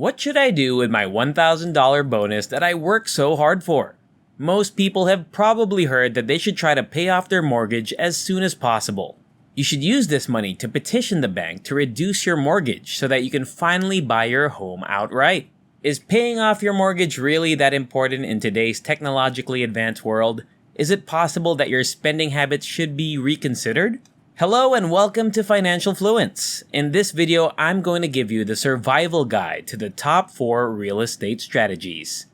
What should I do with my $1,000 bonus that I worked so hard for? Most people have probably heard that they should try to pay off their mortgage as soon as possible. You should use this money to petition the bank to reduce your mortgage so that you can finally buy your home outright. Is paying off your mortgage really that important in today's technologically advanced world? Is it possible that your spending habits should be reconsidered? Hello and welcome to Financial Fluence. In this video, I'm going to give you the survival guide to the top 4 real estate strategies.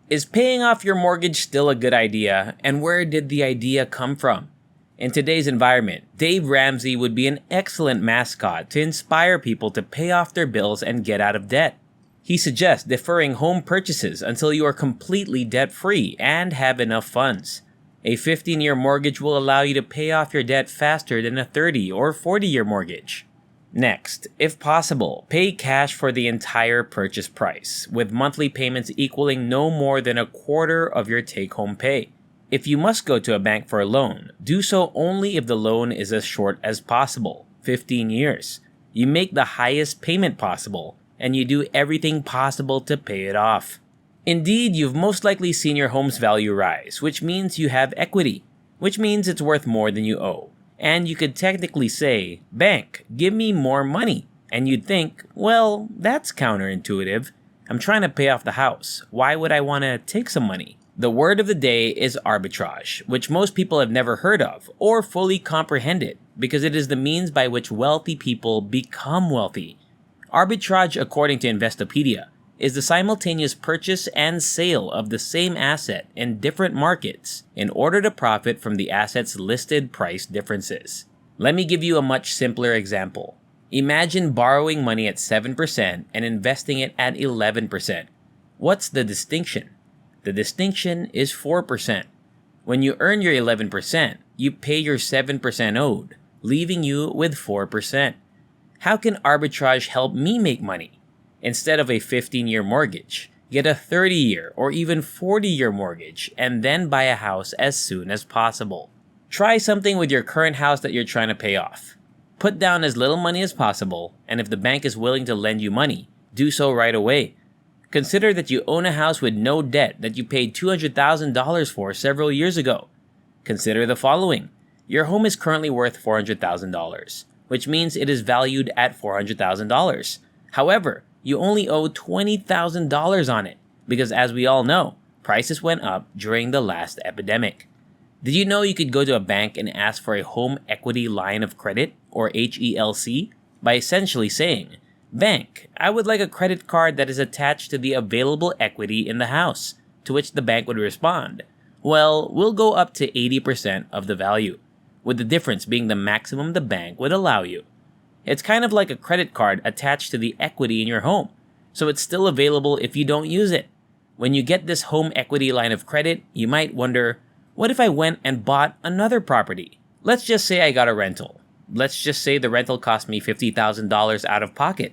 Is paying off your mortgage still a good idea, and where did the idea come from? In today's environment, Dave Ramsey would be an excellent mascot to inspire people to pay off their bills and get out of debt. He suggests deferring home purchases until you are completely debt-free and have enough funds. A 15-year mortgage will allow you to pay off your debt faster than a 30 or 40-year mortgage. Next, if possible, pay cash for the entire purchase price, with monthly payments equaling no more than a quarter of your take-home pay. If you must go to a bank for a loan, do so only if the loan is as short as possible, 15 years. You make the highest payment possible, and you do everything possible to pay it off. Indeed, you've most likely seen your home's value rise, which means you have equity, which means it's worth more than you owe. And you could technically say, "Bank, give me more money." And you'd think, well, that's counterintuitive. I'm trying to pay off the house. Why would I want to take some money? The word of the day is arbitrage, which most people have never heard of or fully comprehended because it is the means by which wealthy people become wealthy. Arbitrage, according to Investopedia, is the simultaneous purchase and sale of the same asset in different markets in order to profit from the asset's listed price differences. Let me give you a much simpler example. Imagine borrowing money at 7% and investing it at 11%. What's the distinction? The distinction is 4%. When you earn your 11%, you pay your 7% owed, leaving you with 4%. How can arbitrage help me make money? Instead of a 15-year mortgage, get a 30-year or even 40-year mortgage and then buy a house as soon as possible. Try something with your current house that you're trying to pay off. Put down as little money as possible, and if the bank is willing to lend you money, do so right away. Consider that you own a house with no debt that you paid $200,000 for several years ago. Consider the following. Your home is currently worth $400,000, which means it is valued at $400,000. However, you only owe $20,000 on it because, as we all know, prices went up during the last epidemic. Did you know you could go to a bank and ask for a home equity line of credit, or HELC, by essentially saying, "Bank, I would like a credit card that is attached to the available equity in the house," to which the bank would respond, "Well, we'll go up to 80% of the value," with the difference being the maximum the bank would allow you. It's kind of like a credit card attached to the equity in your home, so it's still available if you don't use it. When you get this home equity line of credit, you might wonder, what if I went and bought another property? Let's just say I got a rental. Let's just say the rental cost me $50,000 out of pocket.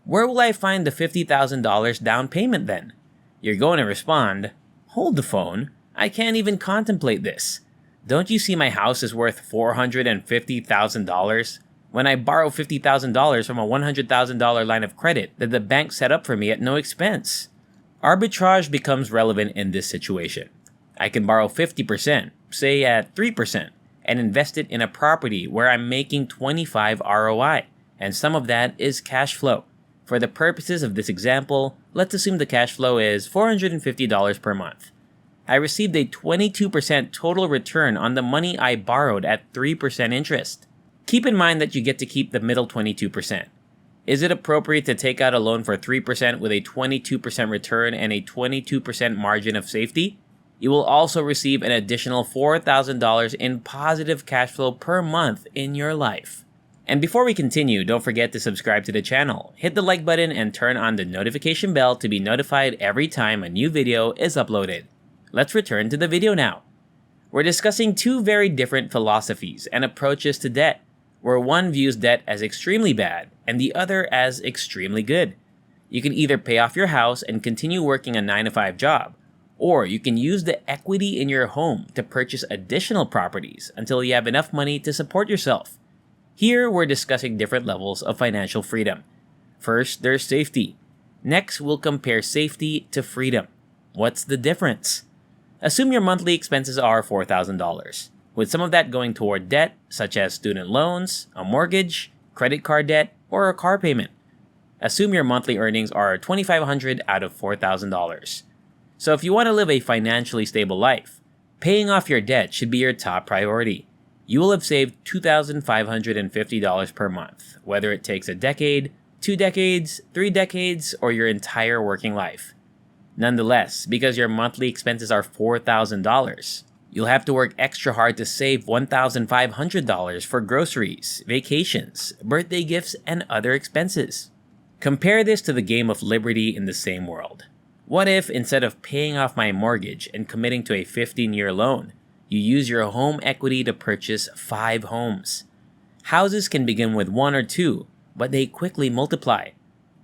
Where will I find the $50,000 down payment then? You're going to respond, "Hold the phone, I can't even contemplate this. Don't you see my house is worth $450,000? When I borrow $50,000 from a $100,000 line of credit that the bank set up for me at no expense." Arbitrage becomes relevant in this situation. I can borrow 50%, say at 3%, and invest it in a property where I'm making 25 ROI, and some of that is cash flow. For the purposes of this example, let's assume the cash flow is $450 per month. I received a 22% total return on the money I borrowed at 3% interest. Keep in mind that you get to keep the middle 22%. Is it appropriate to take out a loan for 3% with a 22% return and a 22% margin of safety? You will also receive an additional $4,000 in positive cash flow per month in your life. And before we continue, don't forget to subscribe to the channel, hit the like button, and turn on the notification bell to be notified every time a new video is uploaded. Let's return to the video now. We're discussing two very different philosophies and approaches to debt, where one views debt as extremely bad and the other as extremely good. You can either pay off your house and continue working a 9-to-5 job, or you can use the equity in your home to purchase additional properties until you have enough money to support yourself. Here, we're discussing different levels of financial freedom. First, there's safety. Next, we'll compare safety to freedom. What's the difference? Assume your monthly expenses are $4,000, with some of that going toward debt, such as student loans, a mortgage, credit card debt, or a car payment. Assume your monthly earnings are $2,500 out of $4,000. So if you want to live a financially stable life, paying off your debt should be your top priority. You will have saved $2,550 per month, whether it takes a decade, 2 decades, 3 decades, or your entire working life. Nonetheless, because your monthly expenses are $4,000, you'll have to work extra hard to save $1,500 for groceries, vacations, birthday gifts, and other expenses. Compare this to the game of liberty in the same world. What if, instead of paying off my mortgage and committing to a 15-year loan, you use your home equity to purchase 5 homes? Houses can begin with 1 or 2, but they quickly multiply.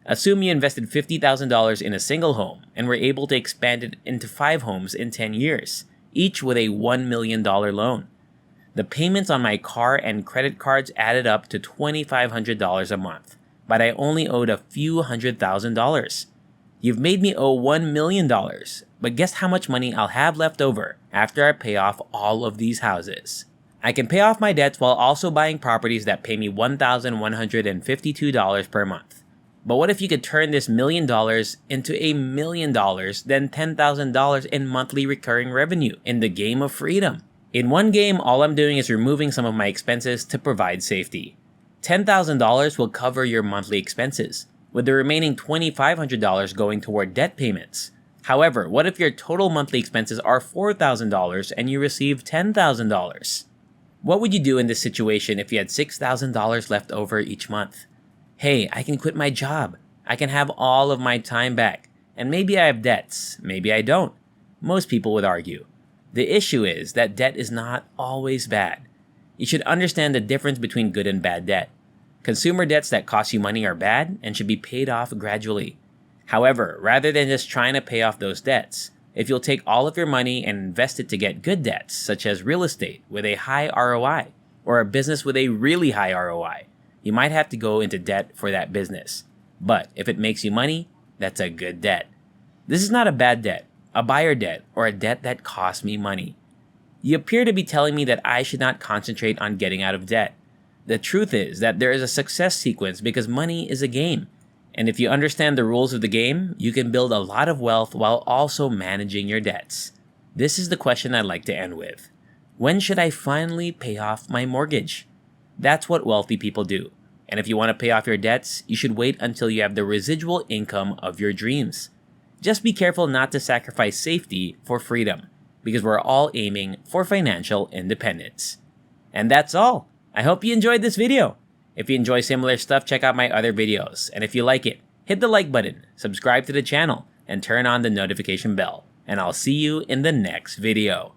Assume you invested $50,000 in a single home and were able to expand it into 5 homes in 10 years, each with a $1 million loan. The payments on my car and credit cards added up to $2,500 a month, but I only owed a few $100,000. You've made me owe $1 million, but guess how much money I'll have left over after I pay off all of these houses? I can pay off my debts while also buying properties that pay me $1,152 per month. But what if you could turn this $1 million into $1 million, then $10,000 in monthly recurring revenue in the game of freedom? In one game, all I'm doing is removing some of my expenses to provide safety. $10,000 will cover your monthly expenses, with the remaining $2,500 going toward debt payments. However, what if your total monthly expenses are $4,000 and you receive $10,000? What would you do in this situation if you had $6,000 left over each month? Hey, I can quit my job. I can have all of my time back. And maybe I have debts. Maybe I don't. Most people would argue. The issue is that debt is not always bad. You should understand the difference between good and bad debt. Consumer debts that cost you money are bad and should be paid off gradually. However, rather than just trying to pay off those debts, if you'll take all of your money and invest it to get good debts, such as real estate with a high ROI, or a business with a really high ROI, you might have to go into debt for that business. But if it makes you money, that's a good debt. This is not a bad debt, a buyer debt, or a debt that costs me money. You appear to be telling me that I should not concentrate on getting out of debt. The truth is that there is a success sequence because money is a game. And if you understand the rules of the game, you can build a lot of wealth while also managing your debts. This is the question I'd like to end with. When should I finally pay off my mortgage? That's what wealthy people do. And if you want to pay off your debts, you should wait until you have the residual income of your dreams. Just be careful not to sacrifice safety for freedom, because we're all aiming for financial independence. And that's all. I hope you enjoyed this video. If you enjoy similar stuff, check out my other videos. And if you like it, hit the like button, subscribe to the channel, and turn on the notification bell. And I'll see you in the next video.